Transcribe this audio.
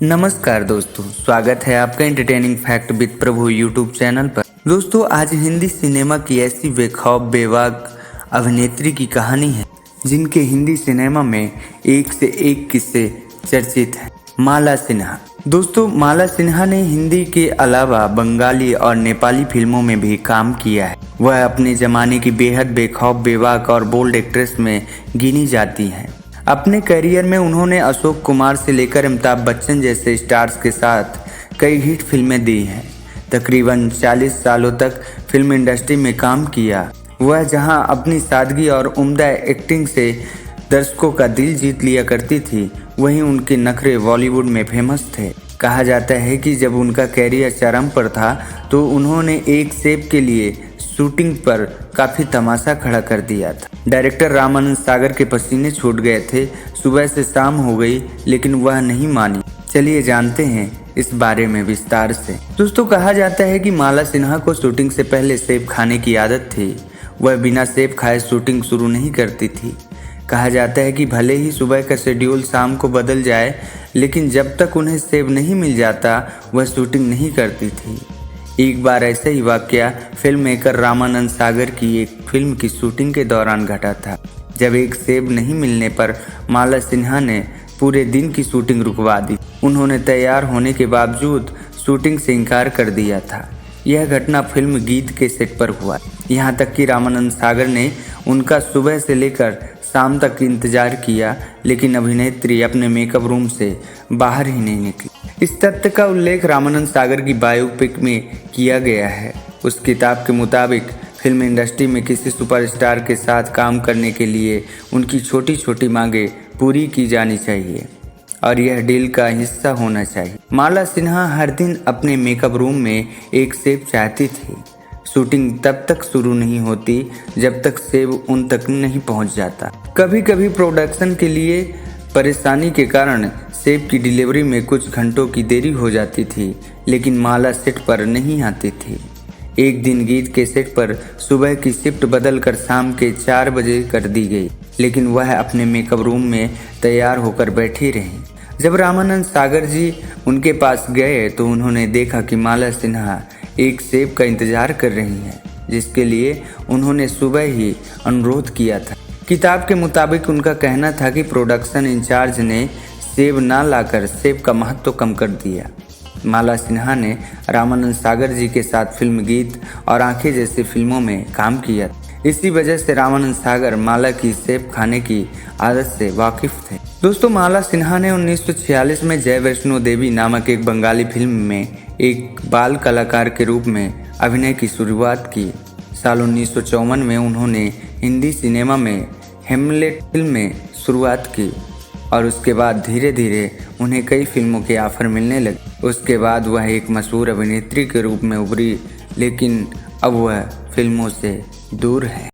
नमस्कार दोस्तों, स्वागत है आपका entertaining fact with Prabhu YouTube channel पर। दोस्तों, आज हिंदी सिनेमा की ऐसी बेखौफ बेबाक अभिनेत्री की कहानी है जिनके हिंदी सिनेमा में एक से एक किस्से चर्चित हैं। माला सिन्हा। दोस्तों, माला सिन्हा ने हिंदी के अलावा बंगाली और नेपाली फिल्मों में भी काम किया है। वह अपने जमाने की बेहद बेखौफ बेबाक और बोल्ड एक्ट्रेस में गिनी जाती हैं। अपने करियर में उन्होंने अशोक कुमार से लेकर अमिताभ बच्चन जैसे स्टार्स के साथ कई हिट फिल्में दी हैं। तकरीबन 40 सालों तक फिल्म इंडस्ट्री में काम किया। वह जहां अपनी सादगी और उम्दा एक्टिंग से दर्शकों का दिल जीत लिया करती थी, वहीं उनके नखरे बॉलीवुड में फेमस थे। कहा जाता है कि जब उनका कैरियर चरम पर था तो उन्होंने एक सेब के लिए शूटिंग पर काफी तमाशा खड़ा कर दिया था। डायरेक्टर रामानंद सागर के पसीने छूट गए थे। सुबह से शाम हो गई लेकिन वह नहीं मानी। चलिए जानते हैं इस बारे में विस्तार से। दोस्तों, कहा जाता है कि माला सिन्हा को शूटिंग से पहले सेब खाने की आदत थी। वह बिना सेब खाए शूटिंग शुरू नहीं करती थी। कहा जाता है कि भले ही सुबह का शेड्यूल शाम को बदल जाए, लेकिन जब तक उन्हें सेब नहीं मिल जाता वह शूटिंग नहीं करती थी। एक बार ऐसा ही वाकया फिल्म मेकर रामानंद सागर की एक फिल्म की शूटिंग के दौरान घटा था, जब एक सेब नहीं मिलने पर माला सिन्हा ने पूरे दिन की शूटिंग रुकवा दी। उन्होंने तैयार होने के बावजूद शूटिंग से इनकार कर दिया था। यह घटना फिल्म गीत के सेट पर हुआ। यहाँ तक कि रामानंद सागर ने उनका सुबह से लेकर शाम तक इंतजार किया, लेकिन अभिनेत्री अपने मेकअप रूम से बाहर ही नहीं निकली। इस तथ्य का उल्लेख रामानंद सागर की बायोपिक में किया गया है। उस किताब के मुताबिक फिल्म इंडस्ट्री में किसी सुपरस्टार के साथ काम करने के लिए उनकी छोटी छोटी मांगें पूरी की जानी चाहिए और यह डील का हिस्सा होना चाहिए। माला सिन्हा हर दिन अपने मेकअप रूम में एक सेब चाहती थी। शूटिंग तब तक शुरू नहीं होती जब तक सेब उन तक नहीं पहुंच जाता। कभी कभी प्रोडक्शन के लिए परेशानी के कारण सेब की डिलीवरी में कुछ घंटों की देरी हो जाती थी, लेकिन माला सेट पर नहीं आती थी। एक दिन गीत के सेट पर सुबह की शिफ्ट बदलकर शाम के 4 बजे कर दी गई, लेकिन वह अपने मेकअप रूम में तैयार होकर बैठी रही। जब रामानंद सागर जी उनके पास गए तो उन्होंने देखा कि माला सिन्हा एक सेब का इंतजार कर रही हैं, जिसके लिए उन्होंने सुबह ही अनुरोध किया था। किताब के मुताबिक उनका कहना था कि प्रोडक्शन इंचार्ज ने सेब ना लाकर सेब का महत्व कम कर दिया। माला सिन्हा ने रामानंद सागर जी के साथ फिल्म गीत और आंखें जैसी फिल्मों में काम किया। इसी वजह से रामानंद सागर माला की सेब खाने की आदत से वाकिफ थे। दोस्तों, माला सिन्हा ने 1946 में जय वैष्णो देवी नामक एक बंगाली फिल्म में एक बाल कलाकार के रूप में अभिनय की शुरुआत की। साल 1954 में उन्होंने हिंदी सिनेमा में हेमलेट फिल्म में शुरुआत की और उसके बाद धीरे धीरे उन्हें कई फिल्मों के ऑफर मिलने लगे। उसके बाद वह एक मशहूर अभिनेत्री के रूप में उभरी, लेकिन अब वह फिल्मों से दूर है।